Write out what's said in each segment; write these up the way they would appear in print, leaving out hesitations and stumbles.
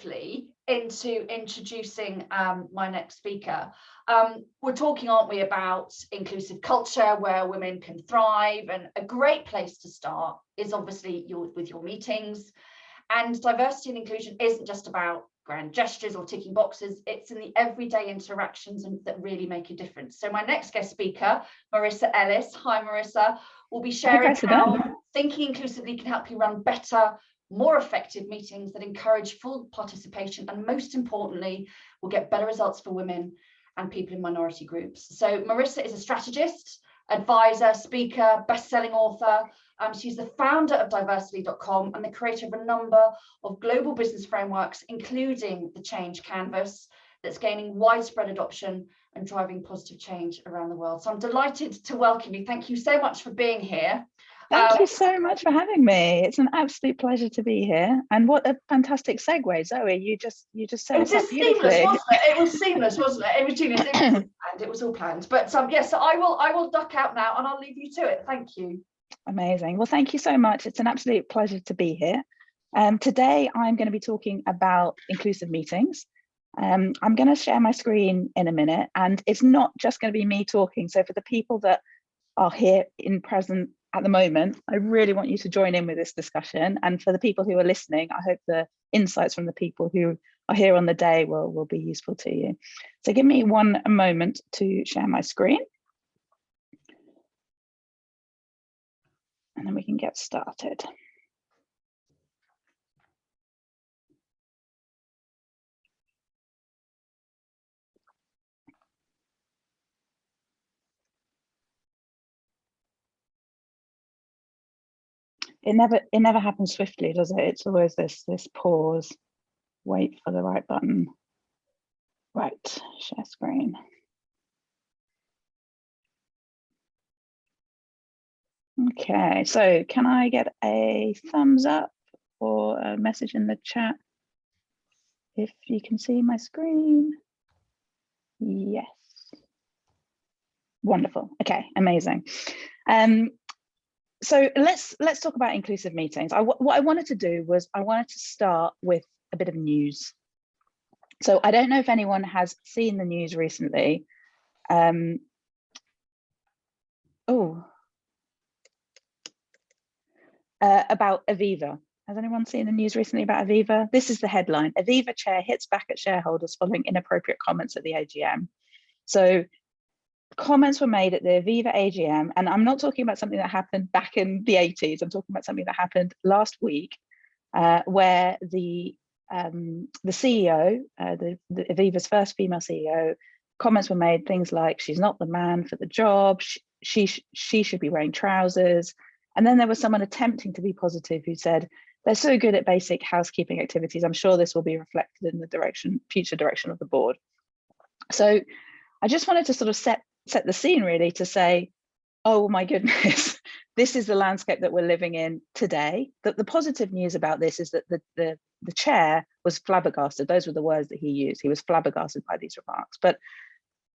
swiftly into introducing my next speaker. We're talking, aren't we, about inclusive culture where women can thrive, and a great place to start is obviously with your meetings. And diversity and inclusion isn't just about grand gestures or ticking boxes, it's in the everyday interactions that really make a difference. So my next guest speaker, Marissa Ellis, hi Marissa, will be sharing how thinking inclusively can help you run better, more effective meetings that encourage full participation, and most importantly, will get better results for women and people in minority groups. So Marissa is a strategist, advisor, speaker, best-selling author. She's the founder of Diversily.com and the creator of a number of global business frameworks, including the Change Canvas, that's gaining widespread adoption and driving positive change around the world. So I'm delighted to welcome you. Thank you so much for being here. Thank you so much for having me. It's an absolute pleasure to be here. And what a fantastic segue, Zoe. You just said it was just seamless, wasn't it? It was seamless, wasn't it? It was genius. It was all planned. But yes, so I will duck out now and I'll leave you to it. Thank you. Amazing. Well, thank you so much. It's an absolute pleasure to be here. Today, I'm going to be talking about inclusive meetings. I'm going to share my screen in a minute, and it's not just going to be me talking. So for the people that are here in present at the moment, I really want you to join in with this discussion. And for the people who are listening, I hope the insights from the people who are here on the day will be useful to you. So give me one moment to share my screen. And then we can get started. It never happens swiftly, does it? It's always this pause, wait for the right button. Right, share screen. Okay, so can I get a thumbs up or a message in the chat if you can see my screen? Yes. Wonderful. Okay, amazing. So let's talk about inclusive meetings. What I wanted to do was I wanted to start with a bit of news. So I don't know if anyone has seen the news recently. About Aviva. Has anyone seen the news recently about Aviva? This is the headline: Aviva chair hits back at shareholders following inappropriate comments at the AGM. So comments were made at the Aviva AGM, and I'm not talking about something that happened back in the 80s. I'm talking about something that happened last week, where the CEO, the Aviva's first female CEO, comments were made, things like she's not the man for the job, she should be wearing trousers. And then there was someone attempting to be positive who said, they're so good at basic housekeeping activities, I'm sure this will be reflected in the future direction of the board. So I just wanted to sort of set the scene really to say, oh my goodness, this is the landscape that we're living in today. The positive news about this is that the chair was flabbergasted. Those were the words that he used. He was flabbergasted by these remarks. But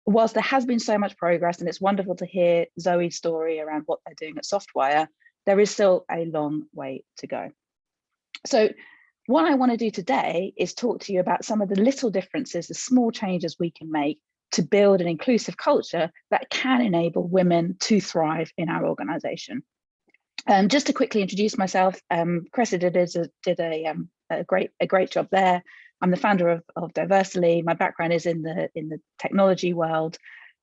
whilst there has been so much progress, and it's wonderful to hear Zoe's story around what they're doing at Softwire, there is still a long way to go. So what I want to do today is talk to you about some of the little differences, the small changes we can make to build an inclusive culture that can enable women to thrive in our organization. Just to quickly introduce myself, Cressida did a great job there. I'm the founder of Diversily. My background is in the technology world.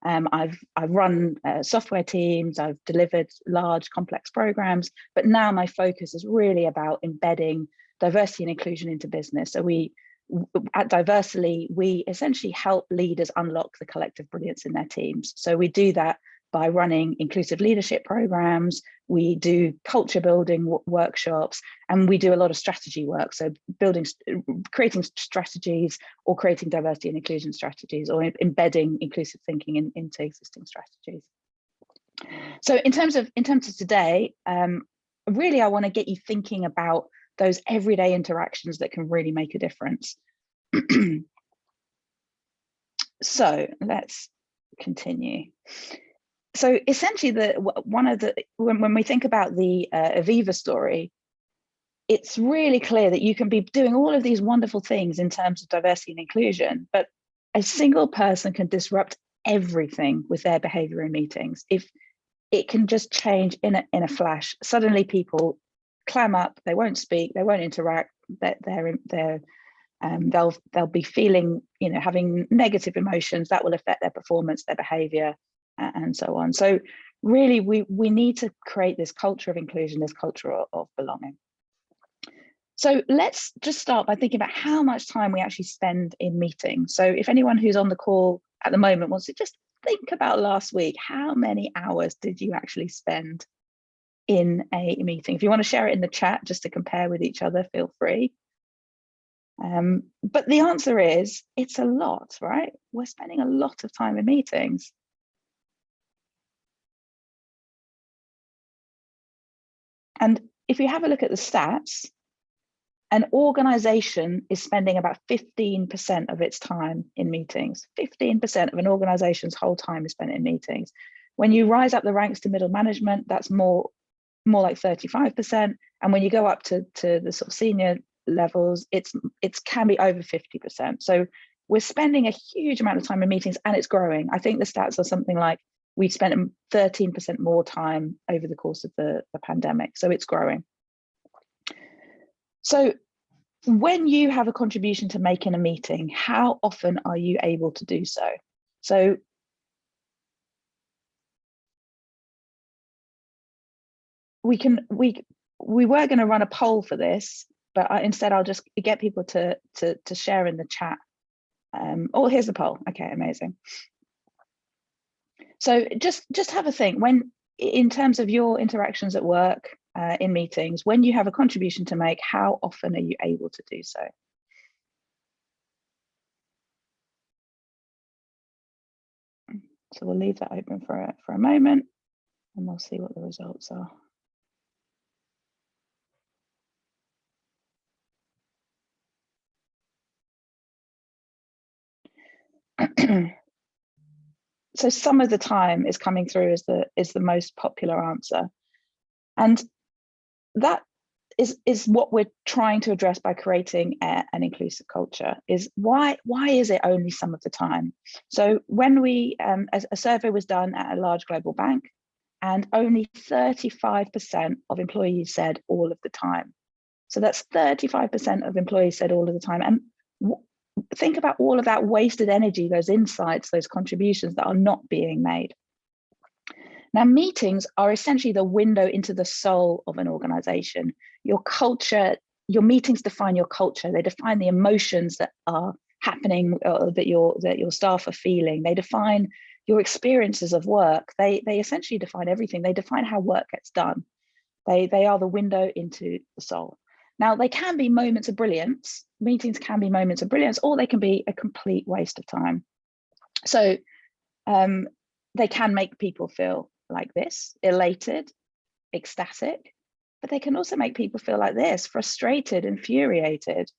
I've run software teams, I've delivered large complex programs, but now my focus is really about embedding diversity and inclusion into business. So at Diversily, we essentially help leaders unlock the collective brilliance in their teams. So we do that by running inclusive leadership programs, we do culture building workshops, and we do a lot of strategy work. So creating strategies or creating diversity and inclusion strategies or embedding inclusive thinking into existing strategies. So in terms of today, really I want to get you thinking about those everyday interactions that can really make a difference. So let's continue. So essentially, when we think about the Aviva story, it's really clear that you can be doing all of these wonderful things in terms of diversity and inclusion, but a single person can disrupt everything with their behavior in meetings. If it can just change in a flash, suddenly people clam up, they won't speak, they won't interact, they'll be feeling, having negative emotions that will affect their performance, their behavior, and so on. So really, we need to create this culture of inclusion, this culture of belonging. So let's just start by thinking about how much time we actually spend in meetings. So if anyone who's on the call at the moment wants to just think about last week, how many hours did you actually spend in a meeting? If you want to share it in the chat just to compare with each other, feel free. But the answer is, it's a lot, right? We're spending a lot of time in meetings. And if you have a look at the stats, an organization is spending about 15% of its time in meetings. 15% of an organization's whole time is spent in meetings. When you rise up the ranks to middle management, that's more like 35%. And when you go up to the sort of senior levels, it can be over 50%. So we're spending a huge amount of time in meetings, and it's growing. I think the stats are something like we've spent 13% more time over the course of the pandemic. So it's growing. So when you have a contribution to make in a meeting, how often are you able to do so? So we were going to run a poll for this, but instead I'll just get people to share in the chat. Oh, here's the poll. Okay, amazing. So just have a think, when in terms of your interactions at work, in meetings, when you have a contribution to make, how often are you able to do so? So we'll leave that open for a moment, and we'll see what the results are. So some of the time is coming through as the most popular answer, and that is what we're trying to address by creating an inclusive culture. Is why is it only some of the time? So when we a survey was done at a large global bank, and only 35% of employees said all of the time. So that's 35% of employees said all of the time. And think about all of that wasted energy, those insights, those contributions that are not being made. Now, meetings are essentially the window into the soul of an organization. Your culture, your meetings define your culture. They define the emotions that are happening, that your staff are feeling. They define your experiences of work. They essentially define everything. They define how work gets done. They are the window into the soul. Now, they can be moments of brilliance. Meetings can be moments of brilliance, or they can be a complete waste of time. So they can make people feel like this, elated, ecstatic, but they can also make people feel like this, frustrated, infuriated.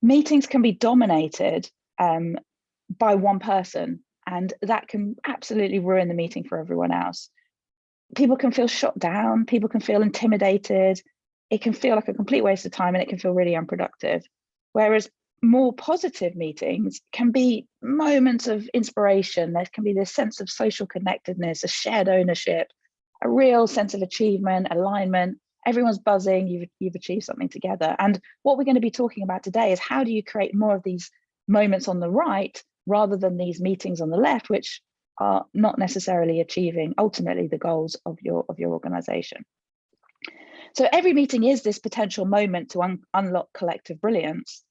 Meetings can be dominated by one person, and that can absolutely ruin the meeting for everyone else. People can feel shut down, people can feel intimidated, it can feel like a complete waste of time, and it can feel really unproductive. Whereas more positive meetings can be moments of inspiration. There can be this sense of social connectedness, a shared ownership, a real sense of achievement, alignment. Everyone's buzzing, you've achieved something together. And what we're going to be talking about today is how do you create more of these moments on the right rather than these meetings on the left, which are not necessarily achieving ultimately the goals of your organization. So every meeting is this potential moment to unlock collective brilliance.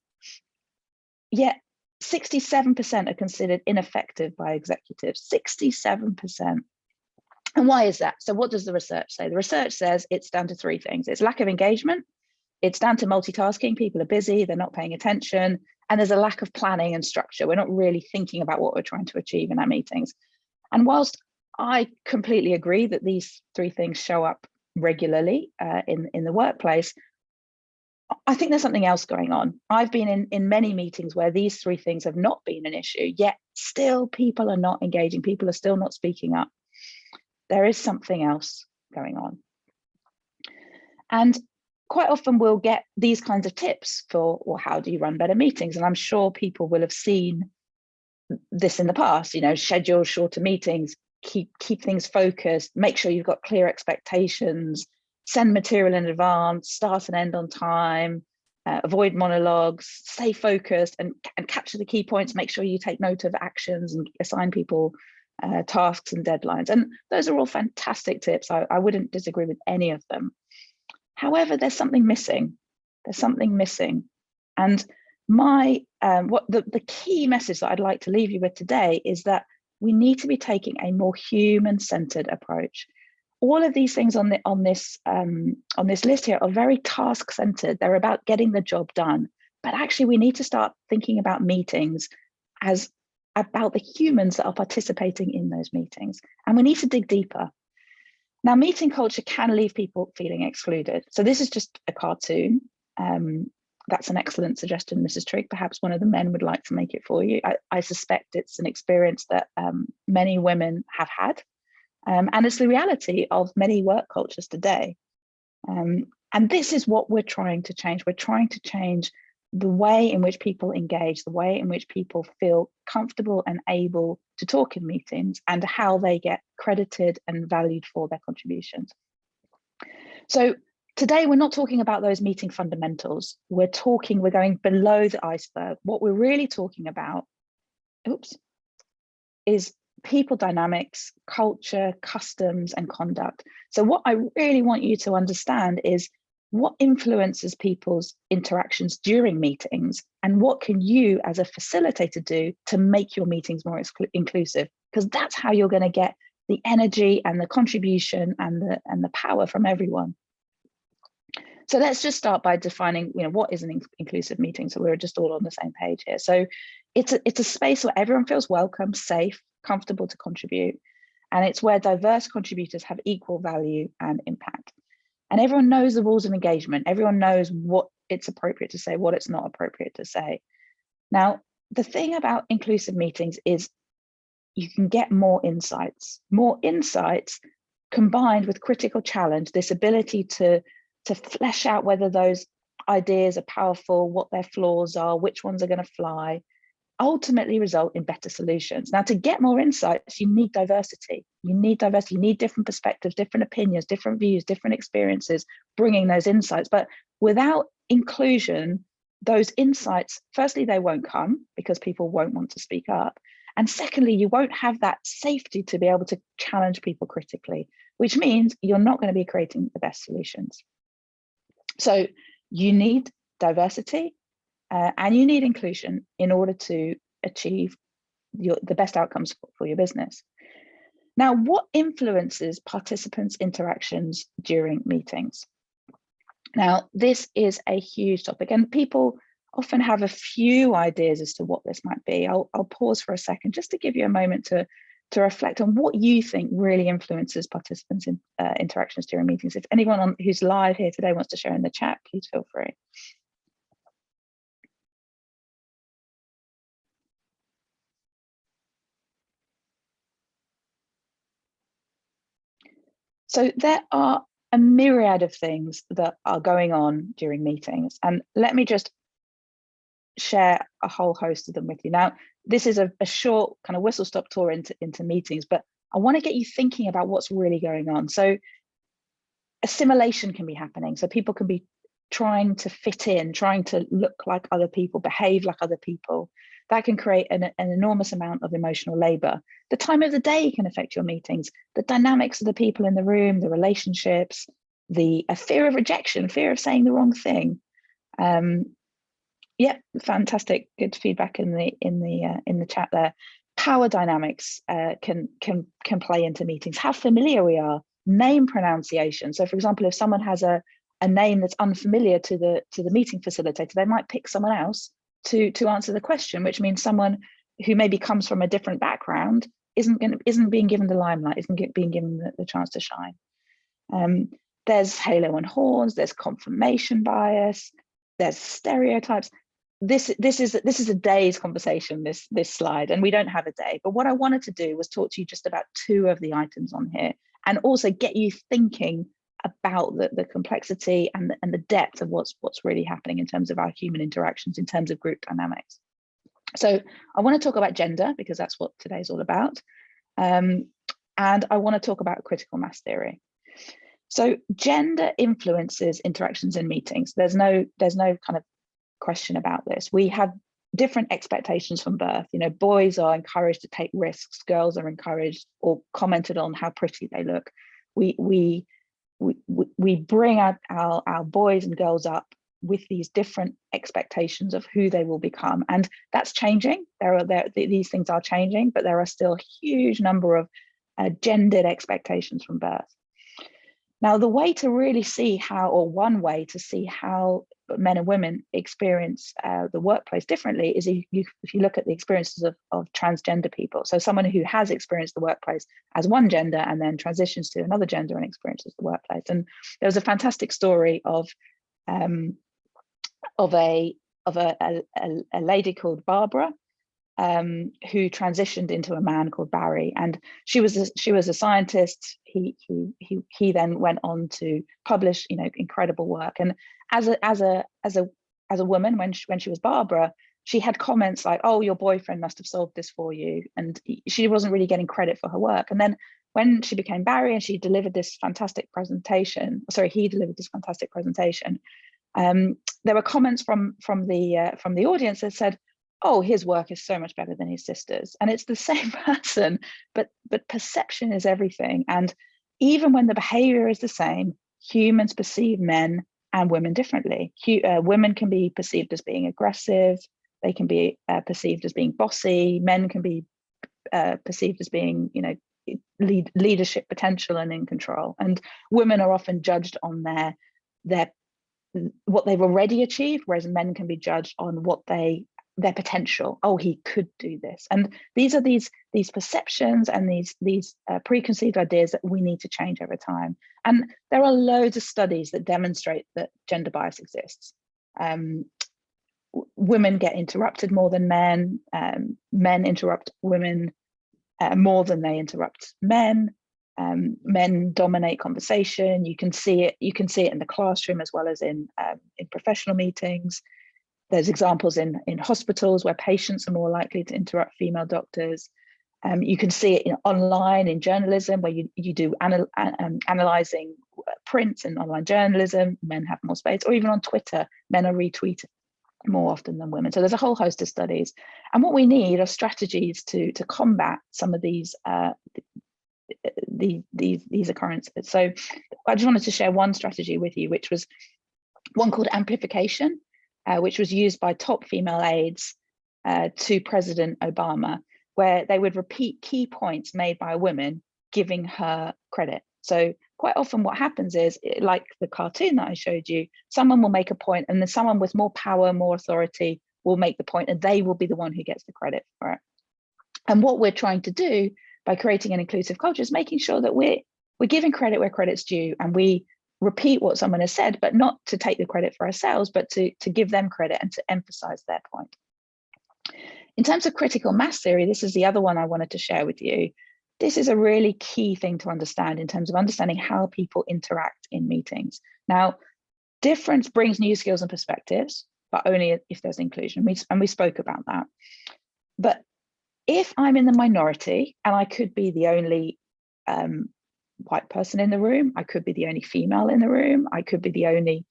Yet 67% are considered ineffective by executives, 67%. And why is that? So what does the research say? The research says it's down to three things. It's lack of engagement, it's down to multitasking, people are busy, they're not paying attention, and there's a lack of planning and structure. We're not really thinking about what we're trying to achieve in our meetings. And whilst I completely agree that these three things show up regularly in the workplace, I think there's something else going on. I've been in many meetings where these three things have not been an issue, yet still people are not engaging, people are still not speaking up. There is something else going on. And quite often we'll get these kinds of tips for, well, how do you run better meetings? And I'm sure people will have seen this in the past, you know, schedule shorter meetings, keep things focused, make sure you've got clear expectations, send material in advance, start and end on time, avoid monologues, stay focused and capture the key points, make sure you take note of actions and assign people tasks and deadlines. And those are all fantastic tips. I wouldn't disagree with any of them. However, there's something missing. There's something missing. And my the key message that I'd like to leave you with today is that we need to be taking a more human-centered approach. All of these things on this list here are very task-centered. They're about getting the job done. But actually, we need to start thinking about meetings as about the humans that are participating in those meetings. And we need to dig deeper. Now, meeting culture can leave people feeling excluded. So this is just a cartoon. That's an excellent suggestion, Mrs. Trigg. Perhaps one of the men would like to make it for you. I suspect it's an experience that many women have had. And it's the reality of many work cultures today. And this is what we're trying to change. We're trying to change the way in which people engage, the way in which people feel comfortable and able to talk in meetings, and how they get credited and valued for their contributions. So today, we're not talking about those meeting fundamentals. We're going below the iceberg. What we're really talking about, is people dynamics, culture, customs, and conduct. So what I really want you to understand is what influences people's interactions during meetings, and what can you as a facilitator do to make your meetings more inclusive? Because that's how you're going to get the energy and the contribution and the power from everyone. So let's just start by defining, what is an inclusive meeting, so we're just all on the same page here. So it's a space where everyone feels welcome, safe, comfortable to contribute, and it's where diverse contributors have equal value and impact. And everyone knows the rules of engagement. Everyone knows what it's appropriate to say, what it's not appropriate to say. Now, the thing about inclusive meetings is you can get more insights combined with critical challenge, this ability to flesh out whether those ideas are powerful, what their flaws are, which ones are going to fly, ultimately result in better solutions. Now, to get more insights, you need diversity. You need different perspectives, different opinions, different views, different experiences, bringing those insights. But without inclusion, those insights, firstly, they won't come because people won't want to speak up. And secondly, you won't have that safety to be able to challenge people critically, which means you're not going to be creating the best solutions. So you need diversity and you need inclusion in order to achieve the best outcomes for your business. Now, what influences participants' interactions during meetings? Now, this is a huge topic, and people often have a few ideas as to what this might be. I'll pause for a second just to give you a moment to reflect on what you think really influences participants' interactions during meetings. If anyone who's live here today wants to share in the chat, please feel free. So there are a myriad of things that are going on during meetings, and let me just share a whole host of them with you. Now, this is a short kind of whistle-stop tour into meetings, but I want to get you thinking about what's really going on. So assimilation can be happening. So people can be trying to fit in, trying to look like other people, behave like other people. That can create an enormous amount of emotional labor. The time of the day can affect your meetings, the dynamics of the people in the room, the relationships, the fear of rejection, fear of saying the wrong thing. Yeah, fantastic, good feedback in the chat there. Power dynamics can play into meetings. How familiar we are, name pronunciation. So, for example, if someone has a name that's unfamiliar to the meeting facilitator, they might pick someone else to answer the question, which means someone who maybe comes from a different background isn't being given the limelight, isn't being given the chance to shine. There's halo and horns. There's confirmation bias. There's stereotypes. This is a day's conversation, this slide, and we don't have a day. But what I wanted to do was talk to you just about two of the items on here and also get you thinking about the complexity and the depth of what's really happening in terms of our human interactions, in terms of group dynamics. So I want to talk about gender, because that's what today's all about. And I want to talk about critical mass theory. So gender influences interactions in meetings. There's no kind of question about this. We have different expectations from birth. You know, boys are encouraged to take risks, girls are encouraged or commented on how pretty they look. We bring our boys and girls up with these different expectations of who they will become, and that's changing. These things are changing, but there are still a huge number of gendered expectations from birth. Now, the way to really see how, or one way to see how men and women experience the workplace differently is if you look at the experiences of transgender people. So someone who has experienced the workplace as one gender and then transitions to another gender and experiences the workplace. And there was a fantastic story of a lady called Barbara, who transitioned into a man called Barry, and she was a scientist. He then went on to publish, you know, incredible work. And as a woman, when she was Barbara, she had comments like, "Oh, your boyfriend must have solved this for you," and she wasn't really getting credit for her work. And then when she became Barry and she delivered this fantastic presentation, he delivered this fantastic presentation, there were comments from the audience that said, "Oh, his work is so much better than his sister's." And it's the same person, but perception is everything. And even when the behavior is the same, humans perceive men and women differently. Women can be perceived as being aggressive. They can be perceived as being bossy. Men can be perceived as being, you know, leadership potential and in control. And women are often judged on what they've already achieved, whereas men can be judged on their potential. Oh, he could do this. And these are these perceptions and these preconceived ideas that we need to change over time. And there are loads of studies that demonstrate that gender bias exists. Women get interrupted more than men. Men interrupt women more than they interrupt men. Men dominate conversation. You can see it in the classroom as well as in professional meetings. There's examples in hospitals where patients are more likely to interrupt female doctors. You can see it online in journalism, where you do analyzing print and online journalism. Men have more space, or even on Twitter, men are retweeted more often than women. So there's a whole host of studies, and what we need are strategies to combat some of these occurrences. So I just wanted to share one strategy with you, which was one called amplification, which was used by top female aides to President Obama, where they would repeat key points made by a woman, giving her credit. So quite often what happens is, like the cartoon that I showed you, someone will make a point and then someone with more power, more authority will make the point, and they will be the one who gets the credit for it. And what we're trying to do by creating an inclusive culture is making sure that we're giving credit where credit's due, and we repeat what someone has said, but not to take the credit for ourselves, but to give them credit and to emphasize their point. In terms of critical mass theory, this is the other one I wanted to share with you. This is a really key thing to understand in terms of understanding how people interact in meetings. Now, difference brings new skills and perspectives, but only if there's inclusion, and we spoke about that. But if I'm in the minority, and I could be the only white person in the room, I could be the only female in the room, I could be the only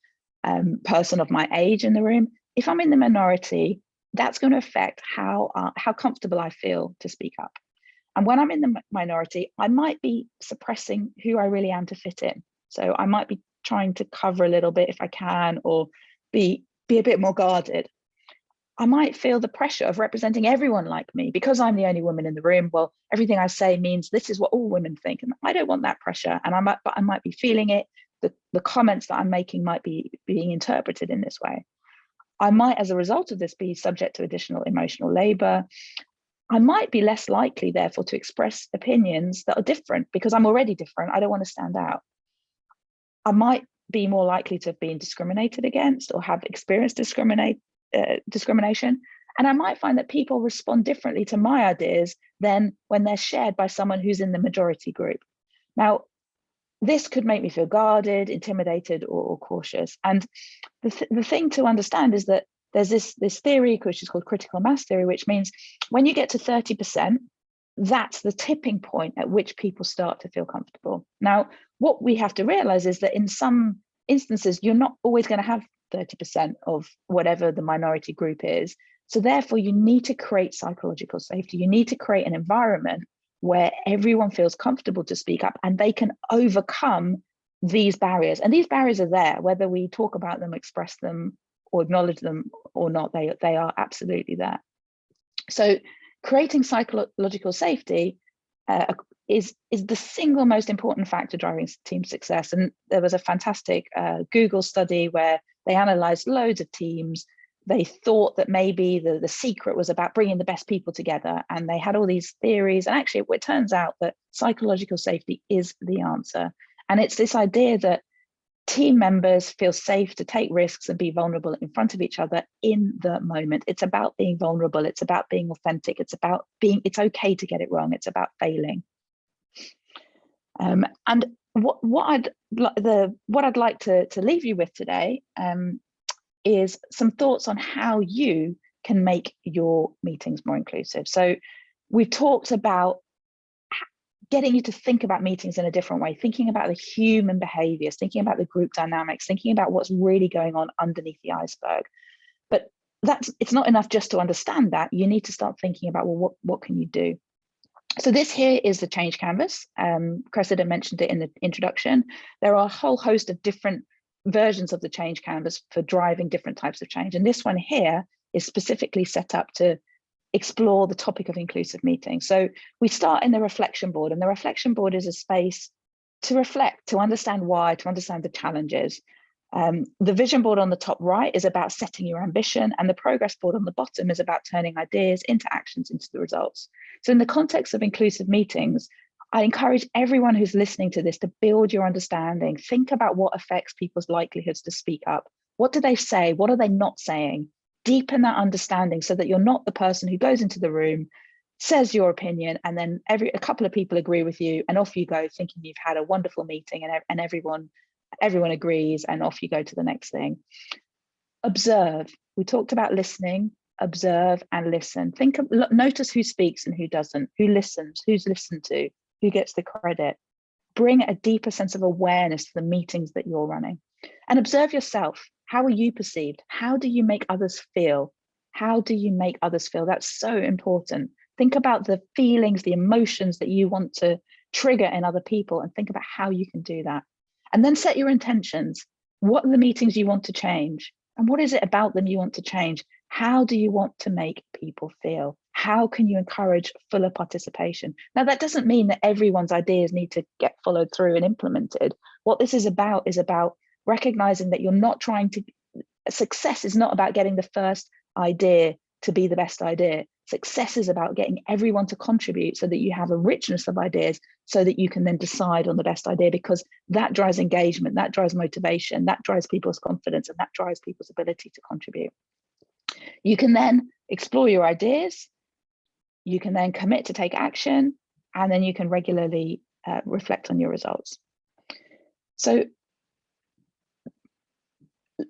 person of my age in the room. If I'm in the minority, that's going to affect how comfortable I feel to speak up. And when I'm in the minority, I might be suppressing who I really am to fit in. So I might be trying to cover a little bit if I can, or be a bit more guarded. I might feel the pressure of representing everyone like me because I'm the only woman in the room. Well, everything I say means this is what all women think, and I don't want that pressure. And I might be feeling it. The comments that I'm making might be being interpreted in this way. I might, as a result of this, be subject to additional emotional labor. I might be less likely, therefore, to express opinions that are different because I'm already different. I don't want to stand out. I might be more likely to have been discriminated against or have experienced discrimination. And I might find that people respond differently to my ideas than when they're shared by someone who's in the majority group. Now, this could make me feel guarded, intimidated, or cautious. And the thing to understand is that there's this theory, which is called critical mass theory, which means when you get to 30%, that's the tipping point at which people start to feel comfortable. Now, what we have to realize is that in some instances, you're not always going to have 30% of whatever the minority group is. So therefore, you need to create psychological safety. You need to create an environment where everyone feels comfortable to speak up and they can overcome these barriers. And these barriers are there, whether we talk about them, express them, or acknowledge them or not, they are absolutely there. So creating psychological safety is the single most important factor driving team success. And there was a fantastic Google study where they analyzed loads of teams. They thought that maybe the secret was about bringing the best people together, and they had all these theories. And actually, it turns out that psychological safety is the answer. And it's this idea that team members feel safe to take risks and be vulnerable in front of each other in the moment. It's about being vulnerable. It's about being authentic. It's about it's okay to get it wrong. It's about failing. And what I'd like to leave you with today is some thoughts on how you can make your meetings more inclusive. So we've talked about getting you to think about meetings in a different way, thinking about the human behaviors, thinking about the group dynamics, thinking about what's really going on underneath the iceberg. But it's not enough just to understand that. You need to start thinking about, well, what can you do? So this here is the change canvas. Cressida mentioned it in the introduction. There are a whole host of different versions of the change canvas for driving different types of change. And this one here is specifically set up to explore the topic of inclusive meetings. So we start in the reflection board, and the reflection board is a space to reflect, to understand why, to understand the challenges. The vision board on the top right is about setting your ambition, and the progress board on the bottom is about turning ideas into actions, into the results. So in the context of inclusive meetings, I encourage everyone who's listening to this to build your understanding. Think about what affects people's likelihoods to speak up. What do they say? What are they not saying? Deepen that understanding so that you're not the person who goes into the room, says your opinion, and then a couple of people agree with you, and off you go thinking you've had a wonderful meeting and everyone agrees, and off you go to the next thing. Observe. We talked about listening. Observe and listen. Notice who speaks and who doesn't, who listens, who's listened to, who gets the credit. Bring a deeper sense of awareness to the meetings that you're running, and observe yourself. How are you perceived? How do you make others feel? How do you make others feel? That's so important. Think about the feelings, the emotions that you want to trigger in other people, and think about how you can do that. And then set your intentions. What are the meetings you want to change? And what is it about them you want to change? How do you want to make people feel? How can you encourage fuller participation? Now, that doesn't mean that everyone's ideas need to get followed through and implemented. What this is about recognizing that you're not trying to, success is not about getting the first idea to be the best idea. Success is about getting everyone to contribute so that you have a richness of ideas so that you can then decide on the best idea, because that drives engagement, that drives motivation, that drives people's confidence, and that drives people's ability to contribute. You can then explore your ideas, you can then commit to take action, and then you can regularly reflect on your results. So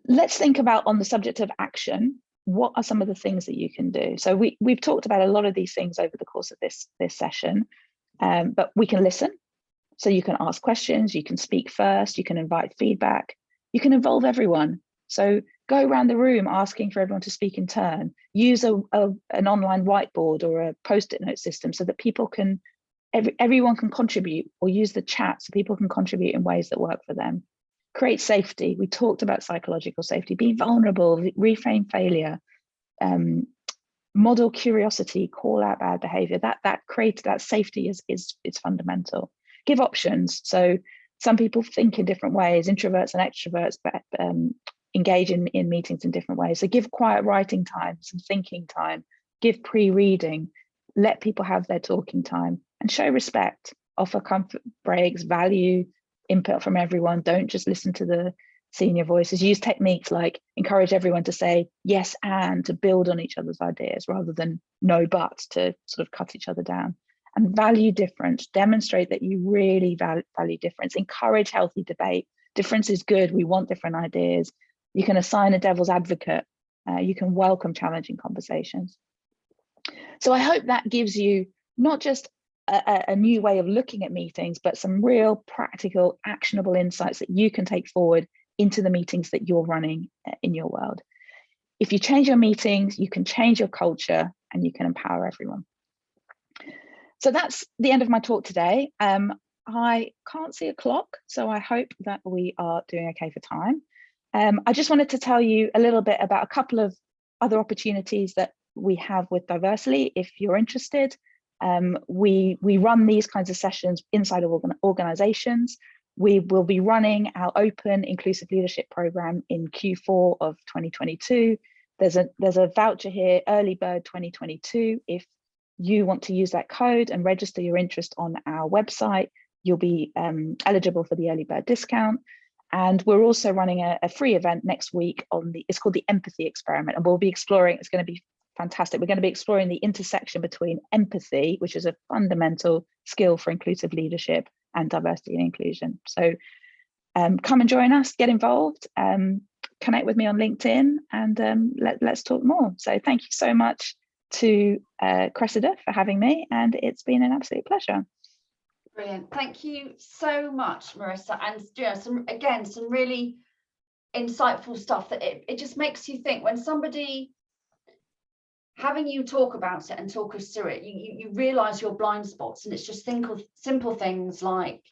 let's think about, on the subject of action, what are some of the things that you can do? So we've talked about a lot of these things over the course of this session, but we can listen. So you can ask questions, you can speak first, you can invite feedback, you can involve everyone. So go around the room asking for everyone to speak in turn. Use an online whiteboard or a post-it note system so that people can, everyone can contribute, or use the chat so people can contribute in ways that work for them. Create safety. We talked about psychological safety. Be vulnerable, reframe failure, model curiosity, call out bad behavior. That creates that safety is fundamental. Give options. So some people think in different ways, introverts and extroverts, but engage in meetings in different ways. So give quiet writing time, some thinking time, give pre-reading, let people have their talking time, and show respect. Offer comfort breaks, value input from everyone. Don't just listen to the senior voices. Use techniques like encourage everyone to say yes and, to build on each other's ideas rather than no but, to sort of cut each other down. and value difference. Demonstrate that you really value difference. Encourage healthy debate. Difference is good. We want different ideas. You can assign a devil's advocate. You can welcome challenging conversations. So I hope that gives you not just a new way of looking at meetings, but some real practical, actionable insights that you can take forward into the meetings that you're running in your world. If you change your meetings, you can change your culture and you can empower everyone. So that's the end of my talk today. I can't see a clock, so I hope that we are doing okay for time. I just wanted to tell you a little bit about a couple of other opportunities that we have with Diversily. If you're interested, we run these kinds of sessions inside of organizations. We will be running our open inclusive leadership program in Q4 of 2022. There's a voucher here, early bird 2022. If you want to use that code and register your interest on our website, you'll be eligible for the early bird discount. And we're also running a free event next week it's called the Empathy Experiment, and we'll be exploring, it's going to be fantastic. We're going to be exploring the intersection between empathy, which is a fundamental skill for inclusive leadership, and diversity and inclusion. So come and join us, get involved, connect with me on LinkedIn, and let's talk more. So thank you so much to Cressida for having me, and it's been an absolute pleasure. Brilliant. Thank you so much, Marissa. And some really insightful stuff that it just makes you think. When somebody, having you talk about it and talk us through it, you realize your blind spots, and it's just simple things like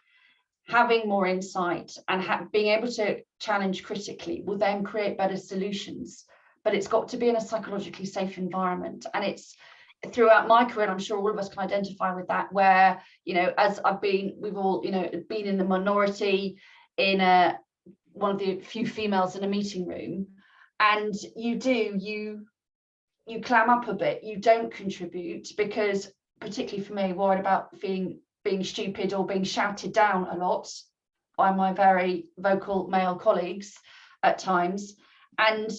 having more insight and being able to challenge critically will then create better solutions. But it's got to be in a psychologically safe environment. And it's throughout my career, I'm sure all of us can identify with that, where, as we've all, been in the minority in one of the few females in a meeting room, and you clam up a bit, you don't contribute, because particularly for me, worried about being stupid or being shouted down a lot by my very vocal male colleagues at times. And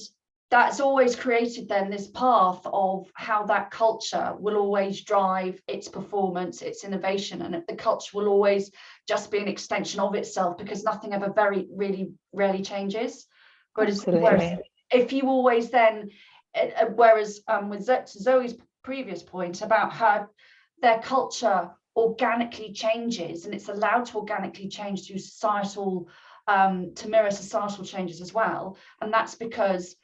that's always created then this path of how that culture will always drive its performance, its innovation, and the culture will always just be an extension of itself, because nothing ever really rarely changes. Whereas if you always then, whereas with Zoe's previous point about how their culture organically changes, and it's allowed to organically change through societal, to mirror societal changes as well. And that's because,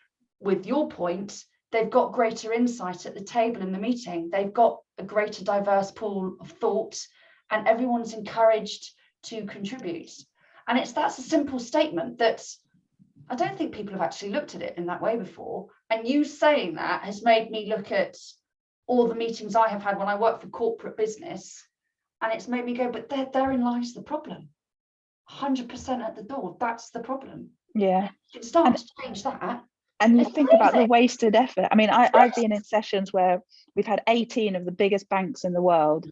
with your point, they've got greater insight at the table in the meeting. They've got a greater diverse pool of thought, and everyone's encouraged to contribute. And that's a simple statement that I don't think people have actually looked at it in that way before. And you saying that has made me look at all the meetings I have had when I work for corporate business, and it's made me go, but therein lies the problem. 100% at the door, that's the problem. Yeah. You can start to change that. And you think about the wasted effort. I mean, I've been in sessions where we've had 18 of the biggest banks in the world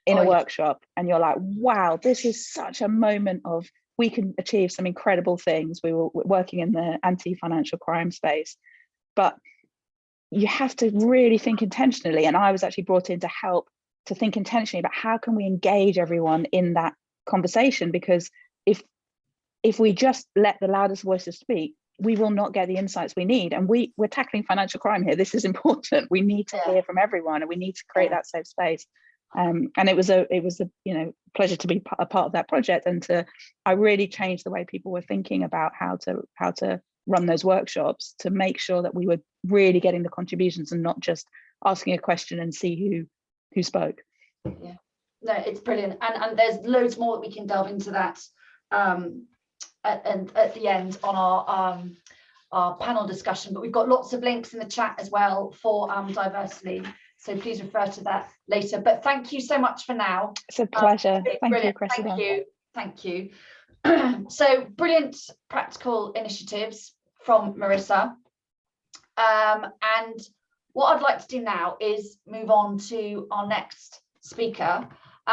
in a workshop, and you're like, wow, this is such a moment of, we can achieve some incredible things. We were working in the anti-financial crime space, but you have to really think intentionally. And I was actually brought in to help to think intentionally about how can we engage everyone in that conversation, because if we just let the loudest voices speak, we will not get the insights we need. And we're tackling financial crime here. This is important. We need to hear from everyone, and we need to create that safe space. And it was a pleasure to be a part of that project, and I really changed the way people were thinking about how to run those workshops, to make sure that we were really getting the contributions and not just asking a question and see who spoke. Yeah, no, it's brilliant, and there's loads more that we can delve into that at the end on our panel discussion. But we've got lots of links in the chat as well for Diversily, so please refer to that later. But thank you so much for now. It's a pleasure. Thank you, Cressida. Thank you. So brilliant practical initiatives from Marissa. And what I'd like to do now is move on to our next speaker.